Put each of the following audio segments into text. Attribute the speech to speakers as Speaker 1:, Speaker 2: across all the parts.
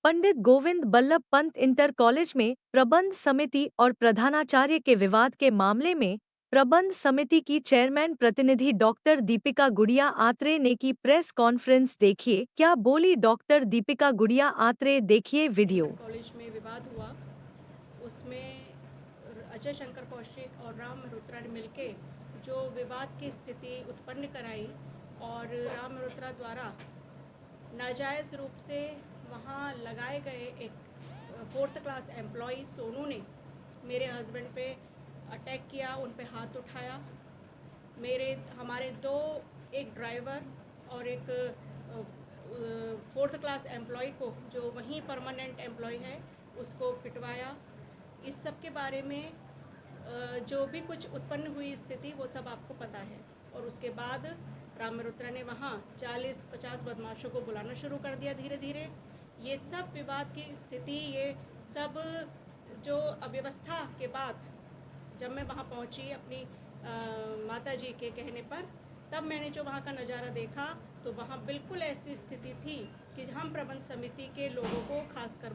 Speaker 1: Pandit Govind Ballabh Pant inter college में प्रबंध समिति और प्रधानाचार्य के विवाद के मामले में प्रबंध समिति की चेयरमैन प्रतिनिधि डॉक्टर दीपिका गुड़िया आत्रे ने की प्रेस कॉन्फ्रेंस। देखिए क्या बोली डॉक्टर दीपिका गुड़िया आत्रे। देखिए वीडियो।
Speaker 2: कॉलेज में विवाद हुआ, उसमें अजय शंकर कौशिक और राम मल्होत्रा ने मिलके जो विवाद की स्थिति उत्पन्न कराई और राम मल्होत्रा द्वारा नाजायज़ रूप से वहाँ लगाए गए एक 4th क्लास एम्प्लॉई सोनू ने मेरे हस्बैंड पे अटैक किया, उन पे हाथ उठाया। हमारे दो, एक ड्राइवर और एक 4th क्लास एम्प्लॉय को, जो वहीं परमानेंट एम्प्लॉय है, उसको पिटवाया। इस सब के बारे में जो भी कुछ उत्पन्न हुई स्थिति वो सब आपको पता है। और उसके बाद राम मल्होत्रा ने वहाँ 40-50 बदमाशों को बुलाना शुरू कर दिया धीरे धीरे। ये सब विवाद की स्थिति, ये सब जो अव्यवस्था के बाद जब मैं वहाँ पहुँची अपनी माता जी के कहने पर, तब मैंने जो वहाँ का नज़ारा देखा तो वहाँ बिल्कुल ऐसी स्थिति थी कि हम प्रबंध समिति के लोगों को, खासकर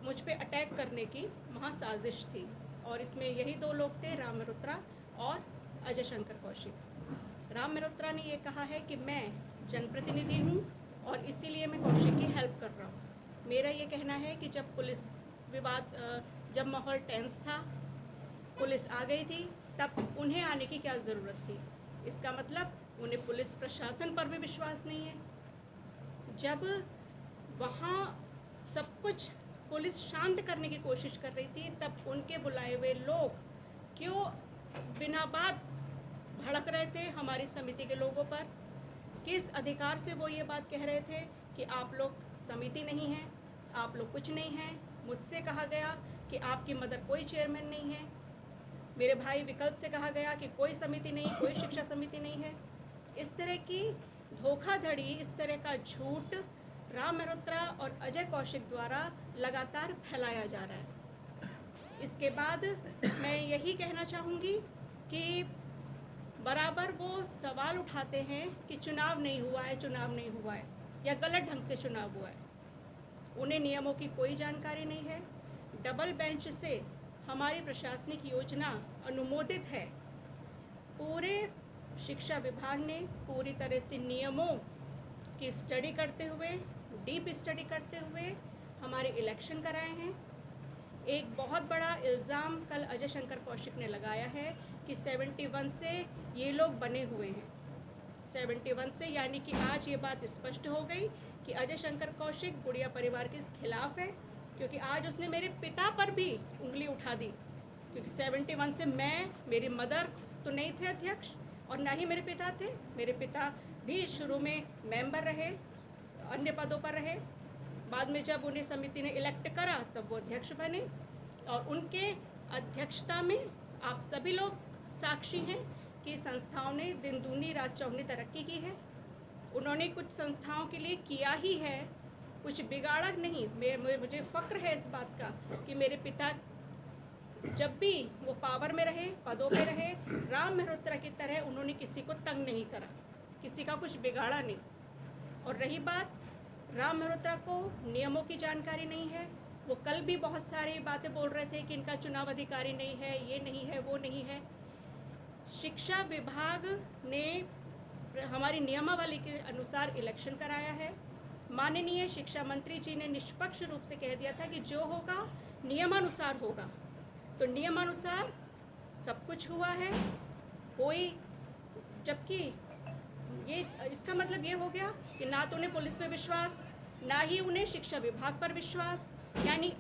Speaker 2: मुझ पे अटैक करने की वहाँ साजिश थी। और इसमें यही दो लोग थे, राम मल्होत्रा और अजय शंकर कौशिक। राम मल्होत्रा ने ये कहा है कि मैं जनप्रतिनिधि हूँ और इसीलिए मैं कौशिक की हेल्प कर रहा हूँ। मेरा ये कहना है कि जब पुलिस विवाद, जब माहौल टेंस था, पुलिस आ गई थी, तब उन्हें आने की क्या ज़रूरत थी? इसका मतलब उन्हें पुलिस प्रशासन पर भी विश्वास नहीं है। जब वहाँ सब कुछ पुलिस शांत करने की कोशिश कर रही थी, तब उनके बुलाए हुए लोग क्यों बिना बात भड़क रहे थे हमारी समिति के लोगों पर? किस अधिकार से वो ये बात कह रहे थे कि आप लोग समिति नहीं हैं, आप लोग कुछ नहीं हैं? मुझसे कहा गया कि आपकी मदर कोई चेयरमैन नहीं है। मेरे भाई विकल्प से कहा गया कि कोई समिति नहीं, कोई शिक्षा समिति नहीं है। इस तरह की धोखाधड़ी, इस तरह का झूठ राम मल्होत्रा और अजय कौशिक द्वारा लगातार फैलाया जा रहा है। इसके बाद मैं यही कहना चाहूँगी कि बराबर वो सवाल उठाते हैं कि चुनाव नहीं हुआ है, चुनाव नहीं हुआ है, या गलत ढंग से चुनाव हुआ है। उन्हें नियमों की कोई जानकारी नहीं है। डबल बेंच से हमारी प्रशासनिक योजना अनुमोदित है। पूरे शिक्षा विभाग ने पूरी तरह से नियमों की स्टडी करते हुए, डीप स्टडी करते हुए हमारे इलेक्शन कराए हैं। एक बहुत बड़ा इल्ज़ाम कल अजय शंकर कौशिक ने लगाया है कि 71 से ये लोग बने हुए हैं। 71 से, यानी कि आज ये बात स्पष्ट हो गई कि अजय शंकर कौशिक गुड़िया परिवार के खिलाफ है, क्योंकि आज उसने मेरे पिता पर भी उंगली उठा दी। क्योंकि 71 से मेरी मदर तो नहीं थे अध्यक्ष और ना ही मेरे पिता थे। मेरे पिता भी शुरू में मेंबर रहे, अन्य पदों पर रहे। बाद में जब उन्हें समिति ने इलेक्ट करा तब वो अध्यक्ष बने, और उनके अध्यक्षता में आप सभी लोग साक्षी हैं कि संस्थाओं ने दिन दूनी रात चौगुनी तरक्की की है। उन्होंने कुछ संस्थाओं के लिए किया ही है, कुछ बिगाड़ा नहीं। मुझे फ़क्र है इस बात का कि मेरे पिता जब भी वो पावर में रहे, पदों पे रहे, राम मल्होत्रा की तरह उन्होंने किसी को तंग नहीं करा, किसी का कुछ बिगाड़ा नहीं। और रही बात, राम मल्होत्रा को नियमों की जानकारी नहीं है। वो कल भी बहुत सारी बातें बोल रहे थे कि इनका चुनाव अधिकारी नहीं है, ये नहीं है, वो नहीं है। शिक्षा विभाग ने हमारी नियमावली के अनुसार इलेक्शन कराया है। माननीय शिक्षा मंत्री जी ने निष्पक्ष रूप से कह दिया था कि जो होगा नियमानुसार होगा। तो नियमानुसार सब कुछ हुआ है। कोई, जबकि ये इसका मतलब ये हो गया कि ना तो उन्हें पुलिस पे विश्वास, ना ही उन्हें शिक्षा विभाग पर विश्वास। यानी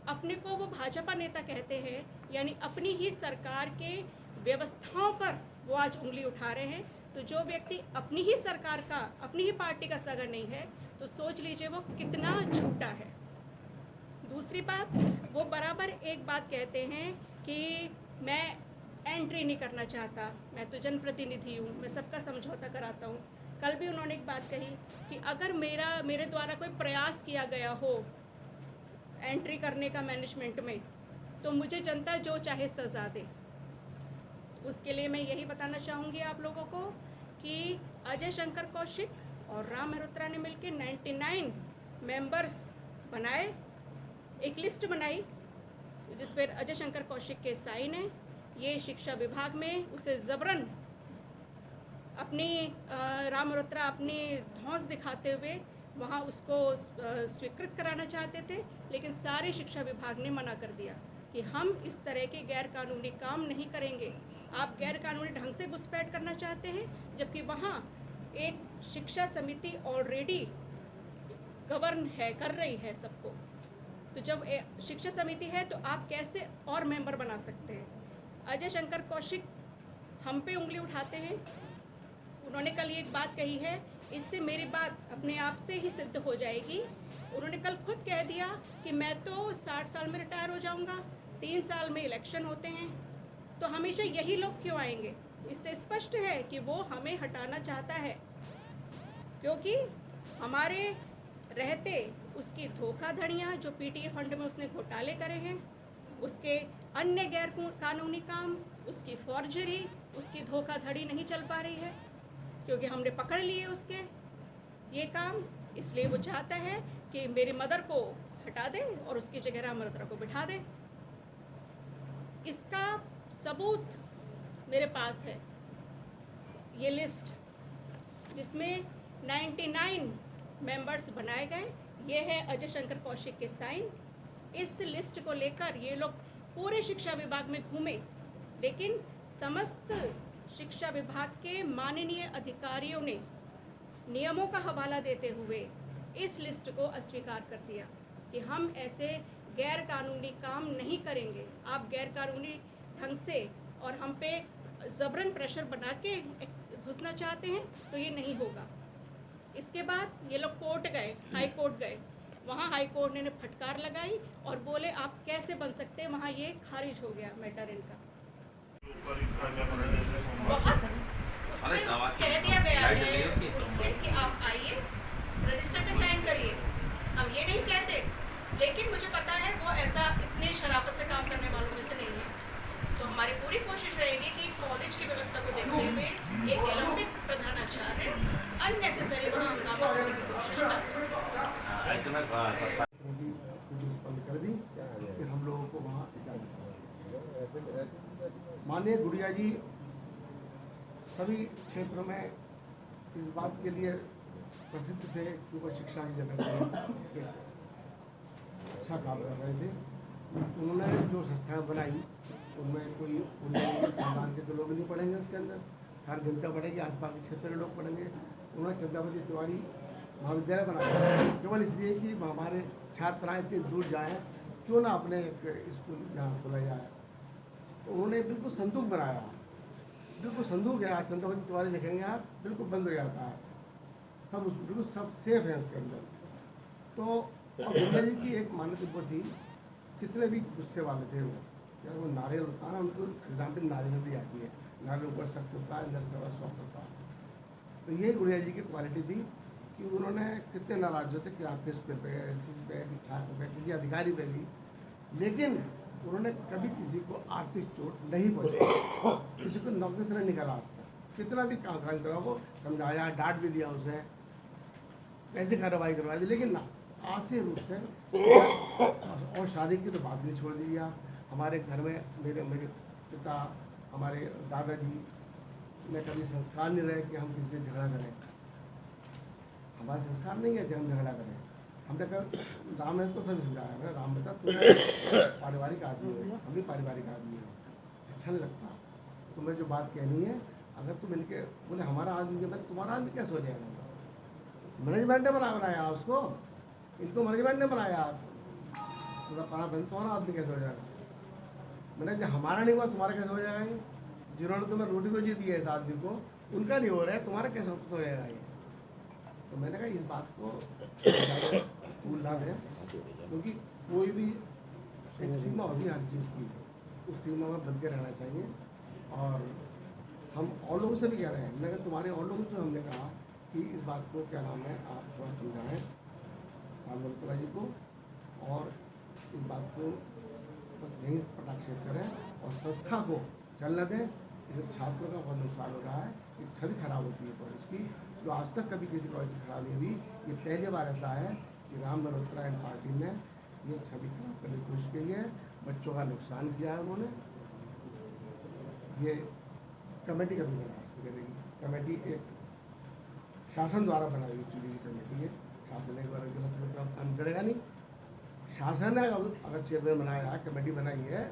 Speaker 2: अपने को वो भाजपा नेता कहते हैं, यानी अपनी ही सरकार के व्यवस्थाओं पर वो आज उंगली उठा रहे हैं। तो जो व्यक्ति अपनी ही सरकार का, अपनी ही पार्टी का सगा नहीं है, तो सोच लीजिए वो कितना झूठा है। दूसरी बात, वो बराबर एक बात कहते हैं कि मैं एंट्री नहीं करना चाहता, मैं तो जनप्रतिनिधि हूँ, मैं सबका समझौता कराता हूँ। कल भी उन्होंने एक बात कही कि अगर मेरे द्वारा कोई प्रयास किया गया हो एंट्री करने का मैनेजमेंट में, तो मुझे जनता जो चाहे सज़ा दे। उसके लिए मैं यही बताना चाहूँगी आप लोगों को कि अजय शंकर कौशिक और राम मल्होत्रा ने मिलकर 99 मेंबर्स बनाए, एक लिस्ट बनाई जिस पर अजय शंकर कौशिक के साइन है। ये शिक्षा विभाग में उसे ज़बरन अपनी राम मल्होत्रा अपनी धौंस दिखाते हुए वहाँ उसको स्वीकृत कराना चाहते थे, लेकिन सारे शिक्षा विभाग ने मना कर दिया कि हम इस तरह के गैर कानूनी काम नहीं करेंगे। आप गैर कानूनी ढंग से घुसपैठ करना चाहते हैं, जबकि वहाँ एक शिक्षा समिति ऑलरेडी गवर्न है, कर रही है सबको। तो जब शिक्षा समिति है तो आप कैसे और मेंबर बना सकते हैं? अजय शंकर कौशिक हम पे उंगली उठाते हैं। उन्होंने कल एक बात कही है, इससे मेरी बात अपने आप से ही सिद्ध हो जाएगी। उन्होंने कल खुद कह दिया कि मैं तो 60 साल में रिटायर हो जाऊंगा, 3 साल में इलेक्शन होते हैं, तो हमेशा यही लोग क्यों आएंगे? इससे स्पष्ट है कि वो हमें हटाना चाहता है, क्योंकि हमारे रहते उसकी धोखाधड़ियाँ जो पीटीए फंड में उसने घोटाले करे हैं, उसके अन्य गैर कानूनी काम, उसकी फॉर्जरी, उसकी धोखाधड़ी नहीं चल पा रही है, क्योंकि हमने पकड़ लिए उसके ये काम। इसलिए वो चाहता है कि मेरी मदर को हटा दे और उसकी जगह राम मल्होत्रा को बिठा दे। इसका सबूत मेरे पास है, ये लिस्ट जिसमें 99 मेंबर्स बनाए गए, ये है अजय शंकर कौशिक के साइन। इस लिस्ट को लेकर ये लोग पूरे शिक्षा विभाग में घूमे, लेकिन समस्त शिक्षा विभाग के माननीय अधिकारियों ने नियमों का हवाला देते हुए इस लिस्ट को अस्वीकार कर दिया कि हम ऐसे गैर कानूनी काम नहीं करेंगे। आप गैर कानूनी ढंग से और हम पे ज़बरन प्रेशर बना के घुसना चाहते हैं, तो ये नहीं होगा। इसके बाद ये लोग कोर्ट गए, हाई कोर्ट गए। वहाँ हाई कोर्ट ने फटकार लगाई और बोले आप कैसे बन सकते हैं, वहाँ ये खारिज हो गया मैटर इनका। बहुत उससे कह दिया गया है उनसे कि आप आइए, रजिस्टर पे साइन करिए। हम ये नहीं कहते, लेकिन मुझे पता है वो ऐसा इतनी शराफत से काम करने वालों में से नहीं है। तो हमारी पूरी कोशिश रहेगी कि कॉलेज की व्यवस्था को देखते हुए एक निलंबित प्रधानाचार्य अननेसेसरी वहाँ हंगामा करने की कोशिश
Speaker 3: कर दी, फिर हम लोगों को वहाँ माननीय गुड़िया जी सभी क्षेत्र में इस बात के लिए प्रसिद्ध थे कि वो शिक्षा की जगह से अच्छा काम कर रहे थे। उन्होंने जो संस्थाएं बनाई उनमें कोई खानदान के तो लोग नहीं पढ़ेंगे, उसके अंदर हर जनता पढ़ेगी, आसपास के क्षेत्र के लोग पढ़ेंगे। उन्होंने चंद्रावती तिवारी महाविद्यालय बनाया केवल इसलिए कि हमारे छात्राएं इतनी दूर जाएं, क्यों ना अपने स्कूल जहाँ खोला जाए। तो उन्होंने बिल्कुल संदूक बनाया, बिल्कुल संदूक है। आज चंद्रावती तिवारी देखेंगे आप, बिल्कुल बंद हो जाता है, सब उस बिल्कुल सब सेफ है उसके अंदर। तो और गुड़िया जी की एक मान्यता थी, कितने भी गुस्से वाले थे वो नारियल होता है ना, उनको एग्जाम्पल नारियल दी जाती है, नारियल ऊपर सख्त होता है, अंदर से सॉफ्ट होता है। तो ये गुड़िया जी की क्वालिटी थी कि उन्होंने कितने नाराज होते कि आप किस पे छात्र पे किसी अधिकारी पे भी, लेकिन उन्होंने कभी किसी को आर्थिक चोट नहीं पहुँचाई, किसी को नौकरी से नहीं निकाला आज तक। कितना भी काम करा वो समझाया, डांट भी दिया उसे, कैसे कार्रवाई करवा दी, लेकिन ना आर्थिक रूप से। और शादी की तो बात नहीं छोड़ दी। हमारे घर में मेरे पिता, हमारे दादाजी में कभी संस्कार नहीं रहे कि हम किसी से झगड़ा करें। हमारा संस्कार नहीं है कि हम झगड़ा करें। हमने कहा राम ने तो सभी समझाया, राम बेटा तुम्हें पारिवारिक आदमी हो, हम भी पारिवारिक आदमी हो, अच्छा नहीं लगता तुम्हें जो बात कहनी है। अगर तुम इनके बोले हमारा आदमी के, तुम्हारा आदमी कैसे हो जाएगा? मैनेजमेंट ने बनाया उसको, इनको मैनेजमेंट ने बनाया। तुम्हारा आदमी कैसे हो जाएगा? मैंने जब हमारा नहीं हुआ तुम्हारा कैसे हो जाएगा? ये जिन्होंने तुम्हें रोटी रोजी दी है इस आदमी को, उनका नहीं हो रहा है, तुम्हारा कैसे हो जाएगा ये? तो मैंने कहा इस बात को भूल ना दें, क्योंकि कोई भी एक सीमा होती है हर चीज़ की, उस सीमा में बन के रहना चाहिए। और हम और लोगों से भी कह रहे हैं, मैंने कहा तुम्हारे और लोगों से हमने कहा कि इस बात को क्या नाम है आप थोड़ा समझाएँ राम मल्होत्रा जी को, और इस बात को बस यहीं पटाक्षेप करें और संस्था को चलने दें। इससे छात्रों का बहुत नुकसान हो रहा है, एक छवि खराब होती है कॉलेज की, जो आज तक कभी किसी कॉलेज की खराब नहीं हुई। ये पहली बार ऐसा है कि राम मल्होत्रा एंड पार्टी ने ये छवि खराब करने की कोशिश की है, बच्चों का नुकसान किया है उन्होंने। ये कमेटी का भी बर्दाश्त करेगी। कमेटी एक शासन द्वारा बनाई हुई चुनी हुई कमेटी है, शासन एक बार गलत काम करेगा नहीं। शासन ने अगर चेयरमैन बनाया है, कमेटी बनाई है,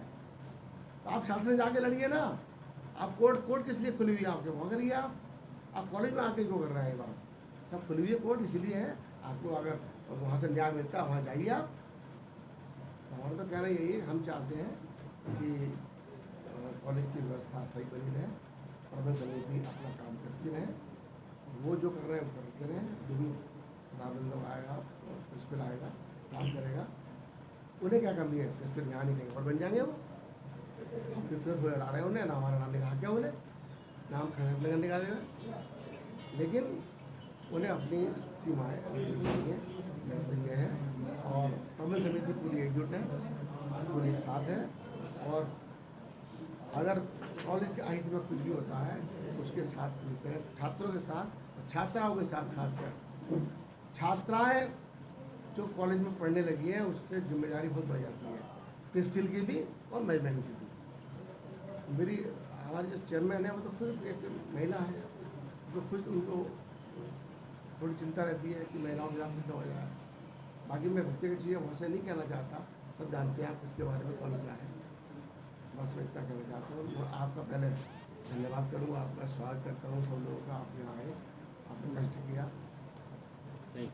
Speaker 3: तो आप शासन से जाके लड़िए ना। आप कोर्ट किस लिए खुली हुई है आपके, वहाँ करिए। आप कॉलेज में आके क्यों कर रहे हैं ये बात? सब खुली हुई है कोर्ट इसलिए है, आपको अगर वहाँ से न्याय मिलता है वहाँ जाइए आप। हमारा तो कहना यही है, हम चाहते हैं कि कॉलेज की व्यवस्था सही बनी रहे, प्रबंध समिति अपना काम करती रहे, वो जो कर रहे हैं वो करते रहें। जो भी प्रधानमंत्री आएगा, प्रिंसिपल आएगा, काम करेगा, उन्हें क्या कमी है? प्रिंसिपल यहाँ नहीं कहीं और बन जाएंगे वो। प्रिंसिपल को लड़ा रहे हैं उन्हें, ना हमारा नाम लिखा क्या उन्हें, नाम खराब लगन निकालेगा। लेकिन उन्हें अपनी सीमाएँ ये है, और प्रबंध समिति पूरी एकजुट है, पूरी एक साथ है। और अगर कॉलेज के अहित में कुछ भी होता है उसके साथ मिलते हैं, छात्रों के साथ और छात्राओं के साथ। खासकर छात्राएं जो कॉलेज में पढ़ने लगी हैं उससे जिम्मेदारी बहुत बढ़ जाती है, प्रिंसिपल की भी और मैनेजमेंट की भी। हमारी जो चेयरमैन है वो तो खुद एक महिला है, जो खुद उनको थोड़ी चिंता रहती है कि महिलाओं के साथ कुछ हो जाए। बाकी मैं व्यक्तिगत चीज़ें वहाँ से नहीं कहना चाहता, सब जानते हैं आप इसके बारे में कौन क्या है। बस मैं इतना कहना चाहता हूँ। आपका पहले धन्यवाद करूँगा, आपका स्वागत करता हूँ सब लोगों का। आप यहाँ आए, आपने कष्ट किया।
Speaker 4: नहीं